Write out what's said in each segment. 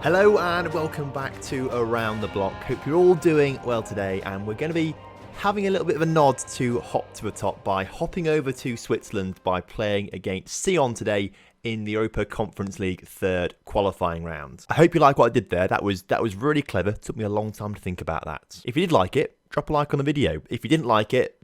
Hello and welcome back to Around the Block. Hope you're all doing well today, and we're going to be having a little bit of a nod to Hop to the Top by hopping over to Switzerland by playing against Sion today in the Europa Conference League third qualifying round. I hope you like what I did there. That was really clever. It took me a long time to think about that. If you did like it, drop a like on the video. If you didn't like it,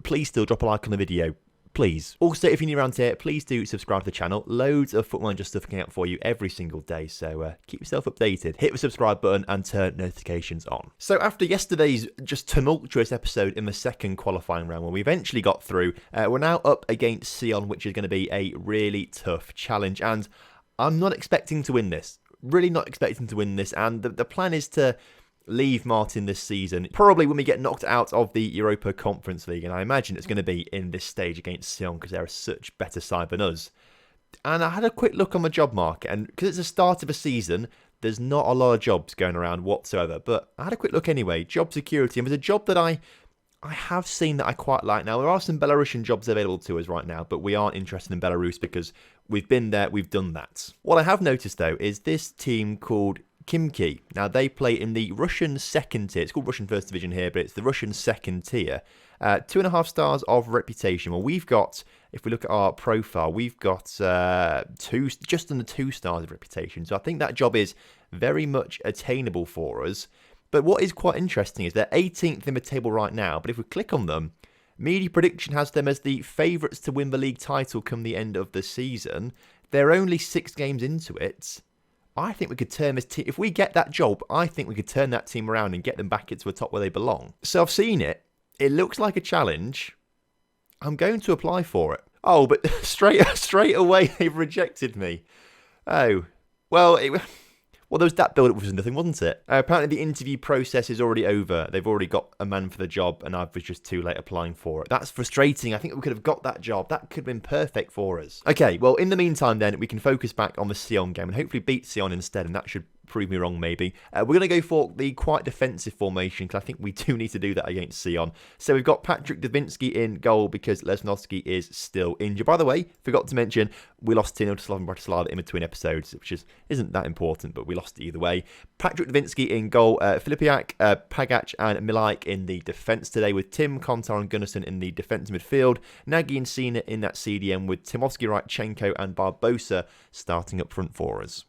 please still drop a like on the video. Please. Also, if you're new around here, please do subscribe to the channel. Loads of Football Manager stuff coming out for you every single day, so keep yourself updated. Hit the subscribe button and turn notifications on. So after yesterday's just tumultuous episode in the second qualifying round, when we eventually got through, we're now up against Sion, which is going to be a really tough challenge, and I'm not expecting to win this. Really not expecting to win this, and the plan is to leave Martin this season, probably when we get knocked out of the Europa Conference League, and I imagine it's going to be in this stage against Sion because they're a such better side than us. And I had a quick look on the job market, and because it's the start of a season, there's not a lot of jobs going around whatsoever, but I had a quick look anyway. Job security, and there's a job that I have seen that I quite like. Now, there are some Belarusian jobs available to us right now, but we aren't interested in Belarus because we've been there, we've done that. What I have noticed, though, is this team called Kimki. Now, they play in the Russian second tier. It's called Russian first division here, but it's the Russian second tier. 2.5 stars of reputation. Well, we've got, if we look at our profile, we've got just under 2 stars of reputation. So I think that job is very much attainable for us. But what is quite interesting is they're 18th in the table right now. But if we click on them, Media Prediction has them as the favourites to win the league title come the end of the season. They're only 6 games into it. I think we could turn this team, if we get that job, I think we could turn that team around and get them back into the top where they belong. So I've seen it. It looks like a challenge. I'm going to apply for it. Oh, but straight away they've rejected me. Oh, well, there was that build-up was nothing, wasn't it? Apparently the interview process is already over. They've already got a man for the job, and I was just too late applying for it. That's frustrating. I think we could have got that job. That could have been perfect for us. Okay, well, in the meantime then, we can focus back on the Sion game and hopefully beat Sion instead, and that should prove me wrong maybe. We're going to go for the quite defensive formation because I think we do need to do that against Sion. So we've got Patrick Davinsky in goal because Lesnowski is still injured. By the way, forgot to mention, we lost 2-0 to Slovan Bratislava in between episodes, which isn't that important, but we lost it either way. Patrick Davinsky in goal, Filipiak, Pagac and Milaik in the defence today, with Tim, Kontar and Gunnarsson in the defensive midfield, Nagy and Sina in that CDM, with Timofsky, Radchenko and Barbosa starting up front for us.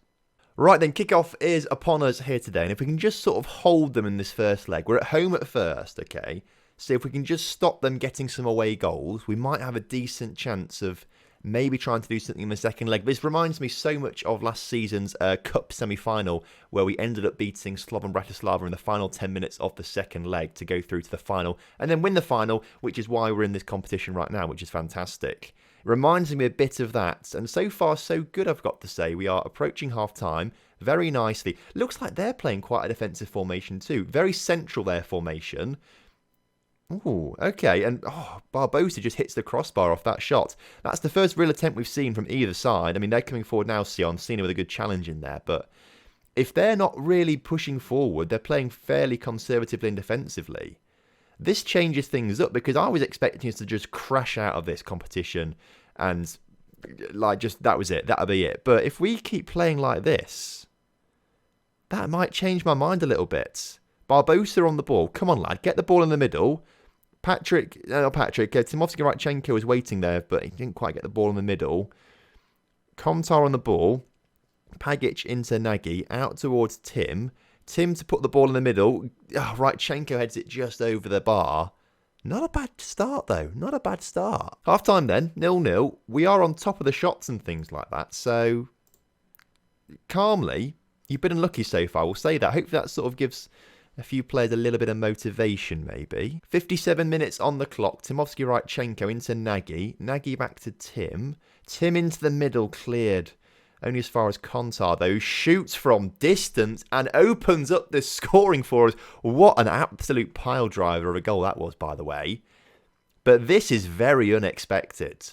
Right then, kickoff is upon us here today, and if we can just sort of hold them in this first leg, we're at home at first, okay? So if we can just stop them getting some away goals, we might have a decent chance of maybe trying to do something in the second leg. This reminds me so much of last season's Cup semi-final, where we ended up beating Slovan Bratislava in the final 10 minutes of the second leg to go through to the final, and then win the final, which is why we're in this competition right now, which is fantastic. Reminds me a bit of that, and so far so good, I've got to say. We are approaching half-time very nicely. Looks like they're playing quite a defensive formation too. Very central, their formation. Ooh, okay, and Barbosa just hits the crossbar off that shot. That's the first real attempt we've seen from either side. I mean, they're coming forward now, Sion, Cena with a good challenge in there, but if they're not really pushing forward, they're playing fairly conservatively and defensively. This changes things up because I was expecting us to just crash out of this competition and that was it, that'll be it. But if we keep playing like this, that might change my mind a little bit. Barbosa on the ball. Come on, lad, get the ball in the middle. Timofsky Radchenko was waiting there, but he didn't quite get the ball in the middle. Kontar on the ball. Pagic into Nagy, out towards Tim. Tim to put the ball in the middle. Radchenko heads it just over the bar. Not a bad start, though. Not a bad start. Half-time then, 0-0. We are on top of the shots and things like that. So, calmly, you've been unlucky so far. We'll say that. Hopefully that sort of gives a few players a little bit of motivation, maybe. 57 minutes on the clock. Timofsky Radchenko into Nagy. Nagy back to Tim. Tim into the middle, cleared. Only as far as Kontar, though, shoots from distance and opens up the scoring for us. What an absolute pile driver of a goal that was, by the way. But this is very unexpected.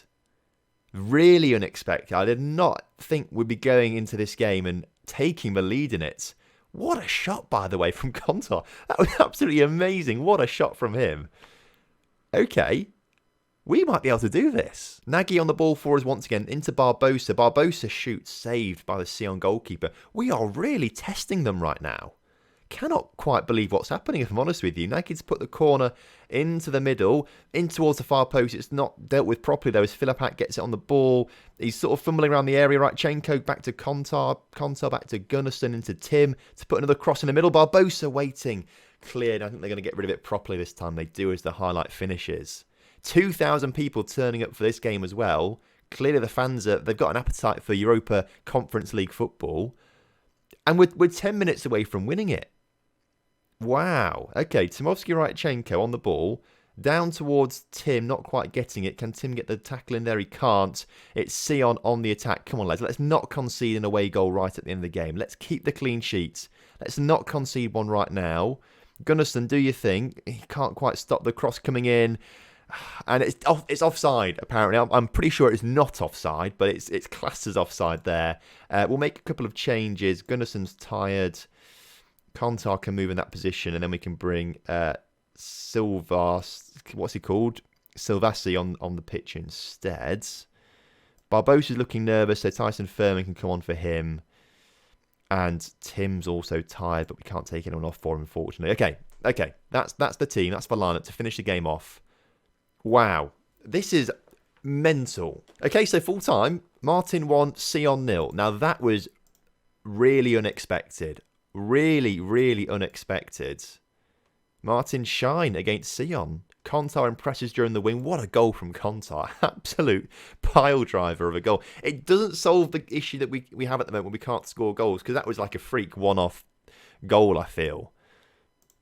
Really unexpected. I did not think we'd be going into this game and taking the lead in it. What a shot, by the way, from Kontar. That was absolutely amazing. What a shot from him. Okay. We might be able to do this. Nagy on the ball for us once again, into Barbosa. Barbosa shoots, saved by the Sion goalkeeper. We are really testing them right now. Cannot quite believe what's happening, if I'm honest with you. Nagy's put the corner into the middle, in towards the far post. It's not dealt with properly, though, as Filipak gets it on the ball. He's sort of fumbling around the area. Radchenko back to Kontar. Kontar back to Gunnarsson, into Tim to put another cross in the middle. Barbosa waiting. Cleared. I think they're going to get rid of it properly this time. They do, as the highlight finishes. 2,000 people turning up for this game as well. Clearly the fans, they've got an appetite for Europa Conference League football. And we're 10 minutes away from winning it. Wow. Okay, Tomovsky Radchenko on the ball. Down towards Tim, not quite getting it. Can Tim get the tackle in there? He can't. It's Sion on the attack. Come on, lads. Let's not concede an away goal right at the end of the game. Let's keep the clean sheets. Let's not concede one right now. Gunnarsson, do your thing. He can't quite stop the cross coming in. And it's offside, apparently. I'm pretty sure it's not offside, but it's classed as offside there. We'll make a couple of changes. Gunnarsson's tired. Kontar can move in that position, and then we can bring what's he called? Silvassi on the pitch instead. Barbosa's looking nervous, so Tyson Furman can come on for him. And Tim's also tired, but we can't take anyone off for him, unfortunately. Okay. That's the team. That's the lineup to finish the game off. Wow, this is mental. Okay, so full time, Martin 1, Sion 0. Now that was really unexpected. Really, really unexpected. Martin shine against Sion. Kontar impresses during the wing. What a goal from Kontar. Absolute pile driver of a goal. It doesn't solve the issue that we have at the moment when we can't score goals, because that was like a freak one-off goal, I feel.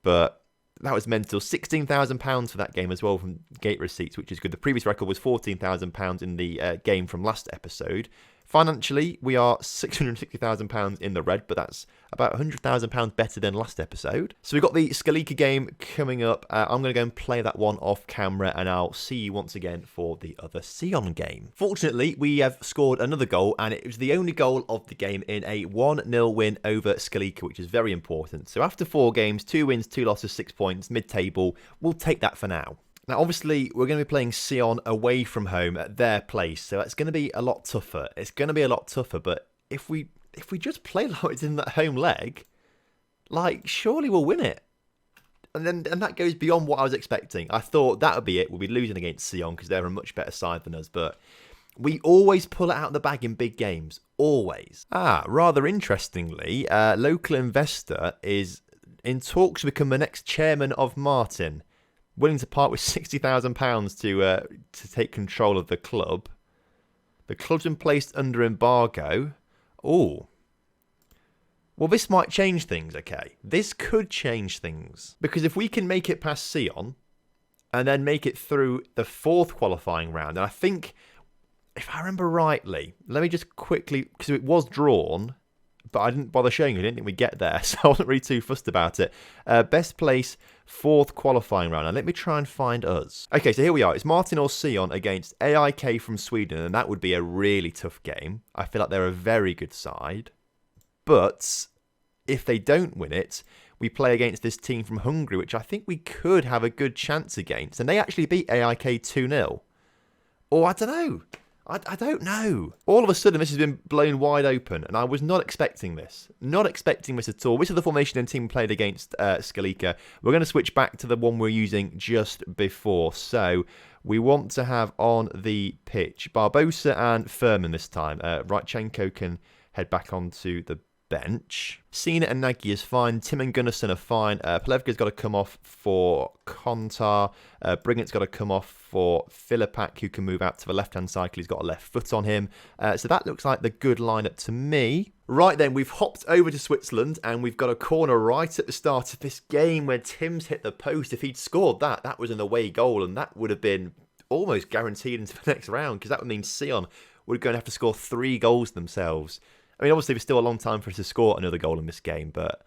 But that was mental. £16,000 for that game as well from gate receipts, which is good. The previous record was £14,000 in the game from last episode. Financially, we are £660,000 in the red, but that's about £100,000 better than last episode. So we've got the Skalika game coming up. I'm going to go and play that one off camera, and I'll see you once again for the other Sion game. Fortunately, we have scored another goal, and it was the only goal of the game in a 1-0 win over Skalika, which is very important. So after 4 games, 2 wins, 2 losses, 6 points, mid-table, we'll take that for now. Now, obviously, we're going to be playing Sion away from home at their place, so it's going to be a lot tougher. But if we just play like it's in that home leg, like, surely we'll win it. And that goes beyond what I was expecting. I thought that would be it. We'll be losing against Sion because they're a much better side than us, but we always pull it out of the bag in big games. Always. Rather interestingly, local investor is in talks to become the next chairman of Martin. Willing to part with £60,000 to take control of the club. The club's been placed under embargo. Oh. Well, this might change things, okay? This could change things. Because if we can make it past Sion, and then make it through the 4th qualifying round, and I think, if I remember rightly, let me just quickly, because it was drawn, but I didn't bother showing you. I didn't think we'd get there, so I wasn't really too fussed about it. Best place, 4th qualifying round. Now, let me try and find us. Okay, so here we are. It's Martin or Sion against AIK from Sweden, and that would be a really tough game. I feel like they're a very good side. But if they don't win it, we play against this team from Hungary, which I think we could have a good chance against. And they actually beat AIK 2-0. Or I don't know. I don't know. All of a sudden, this has been blown wide open, and I was not expecting this. Not expecting this at all. This is the formation and team played against Skalika. We're going to switch back to the one we're using just before. So we want to have on the pitch Barbosa and Furman this time. Radchenko can head back onto the bench. Sina and Nagy is fine. Tim and Gunnarsson are fine. Plevka's got to come off for Kontar. Brigant's got to come off for Filipak, who can move out to the left-hand side because he's got a left foot on him. So that looks like the good lineup to me. Right then, we've hopped over to Switzerland, and we've got a corner right at the start of this game where Tim's hit the post. If he'd scored that was an away goal, and that would have been almost guaranteed into the next round, because that would mean Sion would going to have to score 3 goals themselves. I mean, obviously, there's still a long time for us to score another goal in this game, but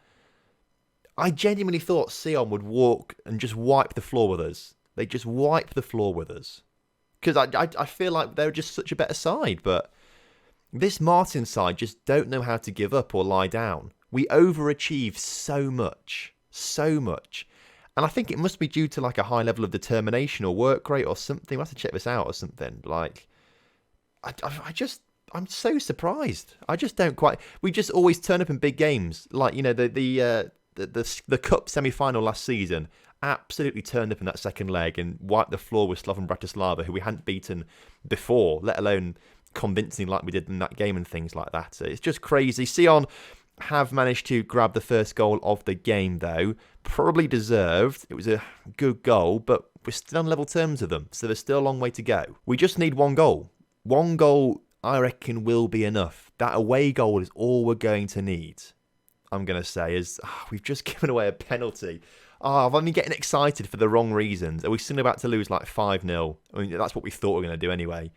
I genuinely thought Sion would walk and just wipe the floor with us. They just wipe the floor with us. Because I feel like they're just such a better side, but this Martin side just don't know how to give up or lie down. We overachieve so much. And I think it must be due to like a high level of determination or work rate or something. We'll have to check this out or something. Like, I'm so surprised. I just don't quite. We just always turn up in big games. Like, the cup semi-final last season absolutely turned up in that second leg and wiped the floor with Slovan Bratislava, who we hadn't beaten before, let alone convincingly like we did in that game and things like that. So it's just crazy. Sion have managed to grab the first goal of the game, though. Probably deserved. It was a good goal, but we're still on level terms with them, so there's still a long way to go. We just need one goal. One goal, I reckon, will be enough. That away goal is all we're going to need, I'm going to say, is we've just given away a penalty. I'm only getting excited for the wrong reasons. Are we still about to lose like 5-0? I mean, that's what we thought we were going to do anyway.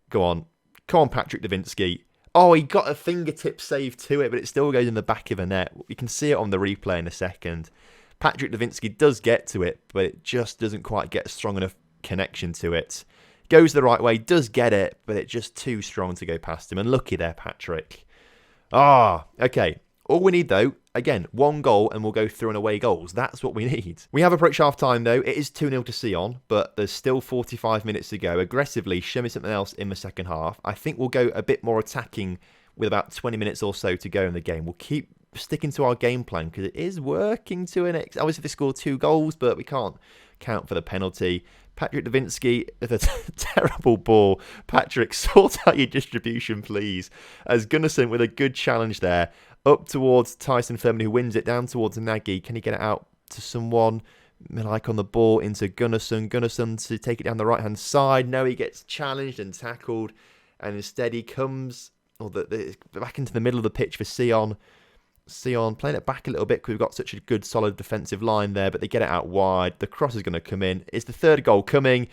Go on. Come on, Patrick Davinsky. Oh, he got a fingertip save to it, but it still goes in the back of the net. You can see it on the replay in a second. Patrick Davinsky does get to it, but it just doesn't quite get a strong enough connection to it. Goes the right way, does get it, but it's just too strong to go past him. And lucky there, Patrick. Okay. All we need, though, again, one goal and we'll go through and away goals. That's what we need. We have approached half-time, though. It is 2-0 to Sion, but there's still 45 minutes to go. Aggressively, show me something else in the second half. I think we'll go a bit more attacking with about 20 minutes or so to go in the game. We'll keep sticking to our game plan because it is working to an extent. Obviously, they scored 2 goals, but we can't count for the penalty. Patrick Davinsky with a terrible ball. Patrick, sort out your distribution, please. As Gunnarsson with a good challenge there. Up towards Tyson Furman, who wins it, down towards Nagy. Can he get it out to someone? Like on the ball into Gunnarsson. Gunnarsson to take it down the right-hand side. No, he gets challenged and tackled. And instead he comes back into the middle of the pitch for Sion. Sion playing it back a little bit because we've got such a good, solid defensive line there. But they get it out wide. The cross is going to come in. Is the third goal coming?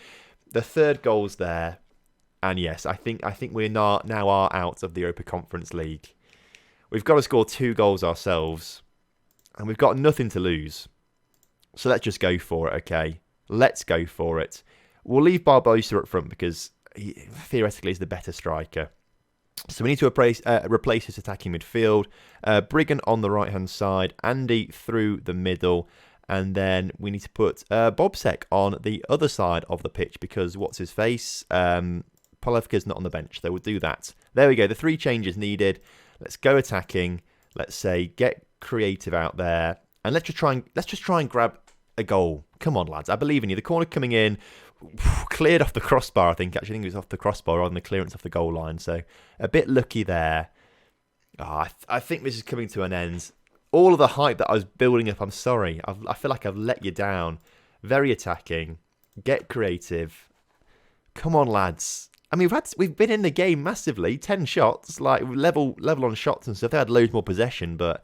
The third goal's there. And yes, I think we now are out of the Europa Conference League. We've got to score 2 goals ourselves, and we've got nothing to lose. So let's just go for it, okay? Let's go for it. We'll leave Barbosa up front because he theoretically is the better striker. So we need to replace his attacking midfield. Briggan on the right-hand side, Andy through the middle, and then we need to put Bobsek on the other side of the pitch because what's his face? Polevka's not on the bench, so we'll do that. There we go, the 3 changes needed. Let's go attacking. Let's say get creative out there, and let's just try and grab a goal. Come on, lads! I believe in you. The corner coming in, cleared off the crossbar. I think it was off the crossbar rather than the clearance off the goal line. So a bit lucky there. I think this is coming to an end. All of the hype that I was building up. I'm sorry. I feel like I've let you down. Very attacking. Get creative. Come on, lads. I mean, we've been in the game massively, 10 shots, like level on shots and stuff. They had loads more possession, but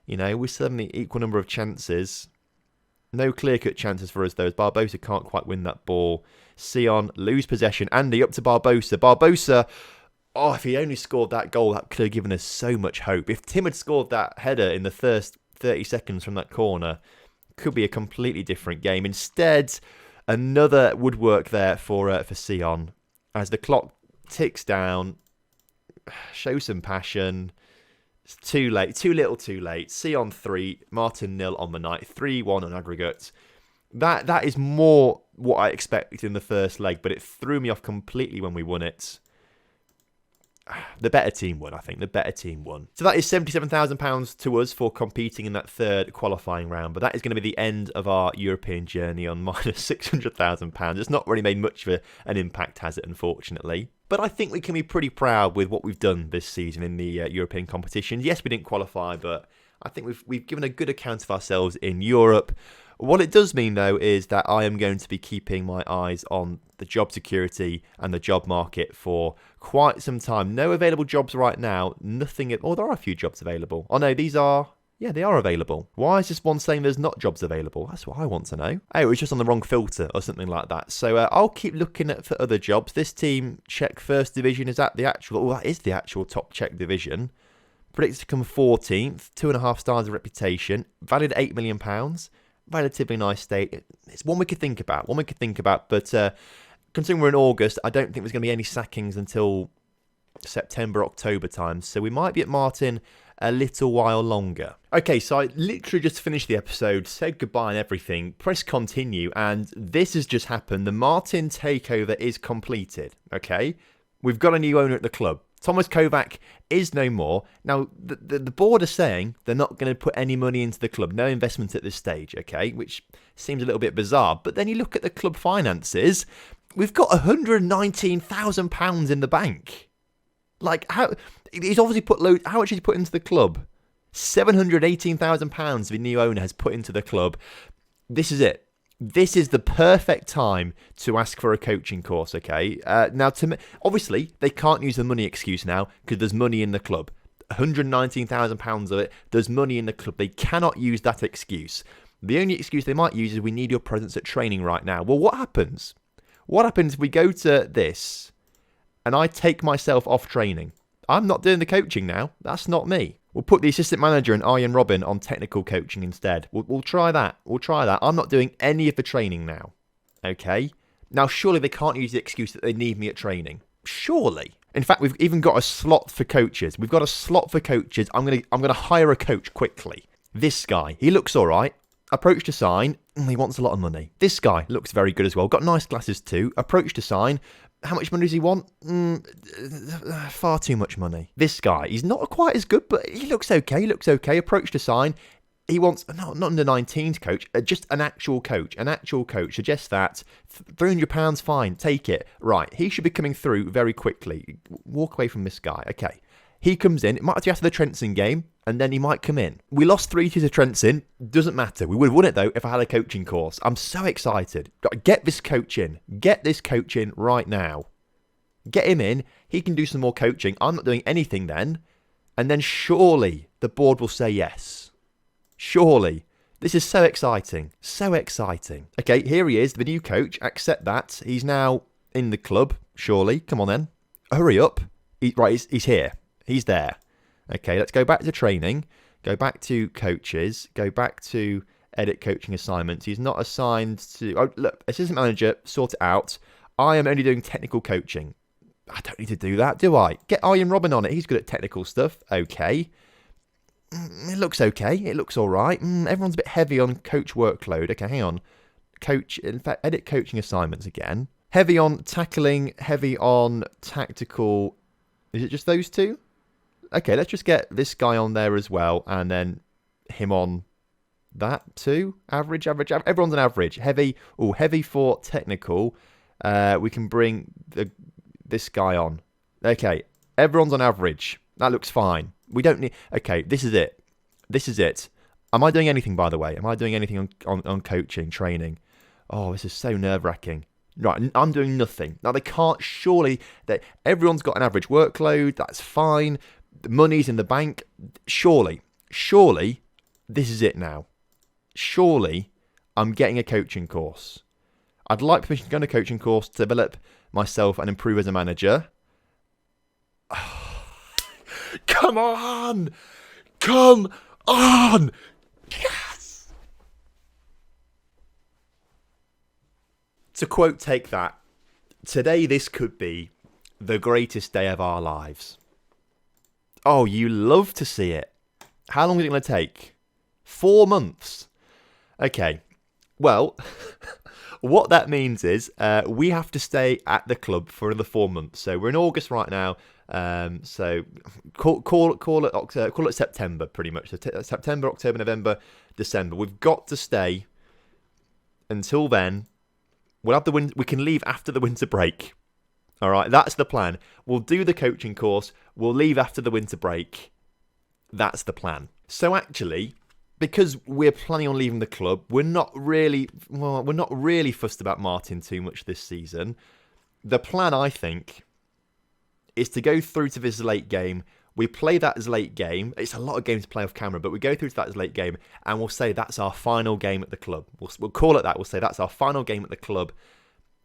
we still have the equal number of chances. No clear-cut chances for us though, as Barbosa can't quite win that ball. Sion lose possession. Andy up to Barbosa. Barbosa, if he only scored that goal, that could have given us so much hope. If Tim had scored that header in the first 30 seconds from that corner, could be a completely different game. Instead, another woodwork there for Sion. As the clock ticks down, show some passion. It's too late, too little, too late. Sion 3, Martin 0 on the night, 3-1 on aggregate. That is more what I expected in the first leg, but it threw me off completely when we won it. The better team won, I think. The better team won. So that is £77,000 to us for competing in that third qualifying round. But that is going to be the end of our European journey on minus £600,000. It's not really made much of an impact, has it, unfortunately. But I think we can be pretty proud with what we've done this season in the European competitions. Yes, we didn't qualify, but I think we've given a good account of ourselves in Europe. What it does mean, though, is that I am going to be keeping my eyes on the job security and the job market for quite some time. No available jobs right now. Nothing. There are a few jobs available. Oh, no, they are available. Why is this one saying there's not jobs available? That's what I want to know. Oh, it was just on the wrong filter or something like that. So I'll keep looking for other jobs. This team, Czech First Division, is that is the actual top Czech division. Predicted to come 14th, 2.5 stars of reputation, valued at £8 million. Relatively nice state. It's one we could think about. But considering we're in August, I don't think there's going to be any sackings until September, October time. So we might be at Martin a little while longer. Okay, so I literally just finished the episode, said goodbye and everything, press continue, and this has just happened. The Martin takeover is completed, okay? We've got a new owner at the club. Thomas Kovac is no more. Now, the board are saying they're not going to put any money into the club. No investment at this stage, okay? Which seems a little bit bizarre. But then you look at the club finances. We've got £119,000 in the bank. Like, how... He's obviously put loads... How much has he put into the club? £718,000 the new owner has put into the club. This is it. This is the perfect time to ask for a coaching course, okay? Now, obviously, they can't use the money excuse now because there's money in the club. £119,000 of it, there's money in the club. They cannot use that excuse. The only excuse they might use is we need your presence at training right now. Well, what happens? What happens if we go to this and I take myself off training? I'm not doing the coaching now. That's not me. We'll put the assistant manager and Ian Robin on technical coaching instead. We'll try that. We'll try that. I'm not doing any of the training now. Okay? Now, surely they can't use the excuse that they need me at training. Surely. In fact, we've even got a slot for coaches. We've got a slot for coaches. I'm gonna hire a coach quickly. This guy, he looks all right. Approach to sign. He wants a lot of money. This guy looks very good as well. Got nice glasses too. Approach to sign. How much money does he want? Far too much money. This guy, he's not quite as good, but he looks okay. He looks okay. Approach to sign. He wants, not under 19s coach, just an actual coach. An actual coach. Suggest that. £300, fine. Take it. Right. He should be coming through very quickly. Walk away from this guy. Okay. He comes in. It might be after the Trenton game, and then he might come in. We lost 3-2 to Trenton. Doesn't matter. We would have won it, though, if I had a coaching course. I'm so excited. Get this coach in. Get this coach in right now. Get him in. He can do some more coaching. I'm not doing anything then. And then surely the board will say yes. Surely. This is so exciting. So exciting. Okay, here he is, the new coach. Accept that. He's now in the club, surely. Come on then. Hurry up. He's here. He's there. Okay, let's go back to training. Go back to coaches. Go back to edit coaching assignments. He's not assigned to... Oh, look, assistant manager, sort it out. I am only doing technical coaching. I don't need to do that, do I? Get Ian Robin on it. He's good at technical stuff. Okay. It looks okay. It looks all right. Everyone's a bit heavy on coach workload. Okay, hang on. Coach, in fact, edit coaching assignments again. Heavy on tackling, heavy on tactical. Is it just those two? Okay, let's just get this guy on there as well, and then him on that too. Average. Everyone's an average. Heavy. Oh, heavy for technical. We can bring this guy on. Okay, everyone's on average. That looks fine. We don't need... Okay, this is it. This is it. Am I doing anything, by the way? Am I doing anything on coaching, training? Oh, this is so nerve-wracking. Right, I'm doing nothing. Now, they can't surely... Everyone's got an average workload. That's fine. The money's in the bank. Surely, this is it now. Surely, I'm getting a coaching course. I'd like permission to go on a coaching course to develop myself and improve as a manager. Come on! Come on! Yes! To quote Take That, today this could be the greatest day of our lives. Oh, you love to see it. How long is it going to take? 4 months. Okay, well... What that means is we have to stay at the club for another 4 months. So we're in August right now. So call it September pretty much. So September, October, November, December. We've got to stay until then. We'll have we can leave after the winter break. All right, that's the plan. We'll do the coaching course. We'll leave after the winter break. That's the plan. So actually, because we're planning on leaving the club, we're not really fussed about Martin too much this season. The plan, I think, is to go through to this late game. We play that as late game. It's a lot of games to play off camera, but we go through to that as late game, and we'll say that's our final game at the club. We'll call it that. We'll say that's our final game at the club.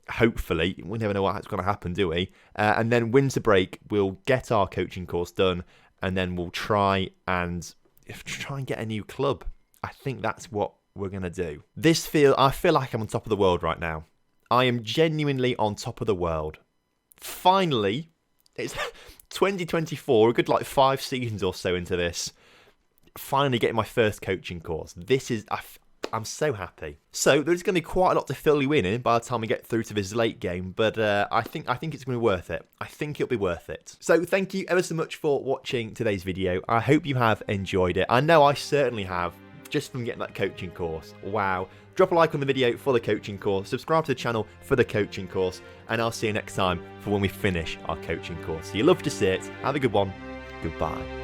Hopefully, we never know what's going to happen, do we? And then winter break, we'll get our coaching course done, and then we'll try and get a new club. I think that's what we're going to do. I feel like I'm on top of the world right now. I am genuinely on top of the world. Finally, it's 2024, a good 5 seasons or so into this. finally getting my first coaching course. I'm so happy. So there's going to be quite a lot to fill you in by the time we get through to this late game, but I think it's going to be worth it. I think it'll be worth it. So thank you ever so much for watching today's video. I hope you have enjoyed it. I know I certainly have, just from getting that coaching course. Wow. Drop a like on the video for the coaching course, subscribe to the channel for the coaching course, and I'll see you next time for when we finish our coaching course. You love to see it. Have a good one. Goodbye.